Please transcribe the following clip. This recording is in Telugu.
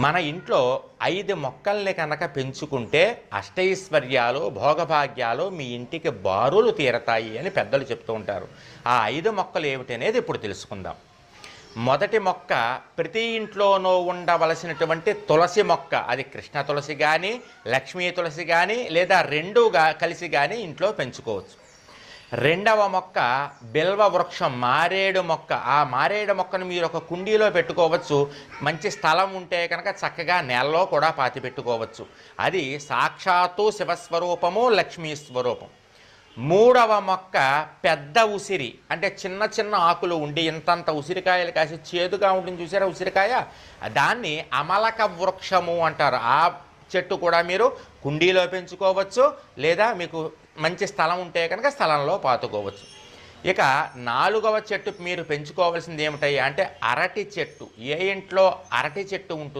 మన ఇంట్లో 5 మొక్కల్ని కనుక పెంచుకుంటే అష్టైశ్వర్యాలు భోగభాగ్యాలు మీ ఇంటికి బారులు తీరతాయి అని పెద్దలు చెప్తూ ఉంటారు. ఆ 5 మొక్కలు ఏమిటనేది ఇప్పుడు తెలుసుకుందాం. మొదటి మొక్క ప్రతి ఇంట్లోనూ ఉండవలసినటువంటి తులసి మొక్క. అది కృష్ణ తులసి కానీ లక్ష్మీ తులసి కానీ లేదా రెండుగా కలిసి కానీ ఇంట్లో పెంచుకోవచ్చు. రెండవ మొక్క బిల్వ వృక్షం, మారేడు మొక్క. ఆ మారేడు మొక్కను మీరు ఒక కుండీలో పెట్టుకోవచ్చు. మంచి స్థలం ఉంటే కనుక చక్కగా నేలలో కూడా పాతి పెట్టుకోవచ్చు. అది సాక్షాత్తు శివస్వరూపము, లక్ష్మీ స్వరూపం. మూడవ మొక్క పెద్ద ఉసిరి, అంటే చిన్న చిన్న ఆకులు ఉండి ఇంతంత ఉసిరికాయలు కాసి చేదుగా ఉంటుంది చూసారా ఉసిరికాయ, దాన్ని అమలక వృక్షము అంటారు. ఆ చెట్టు కూడా మీరు కుండీలో పెంచుకోవచ్చు లేదా మీకు మంచి స్థలం ఉంటే కనుక స్థలంలో పాతుకోవచ్చు. ఇక 4వ చెట్టు మీరు పెంచుకోవాల్సింది ఏమిటయ్యా అంటే అరటి చెట్టు. ఏ ఇంట్లో అరటి చెట్టు ఉంటుంది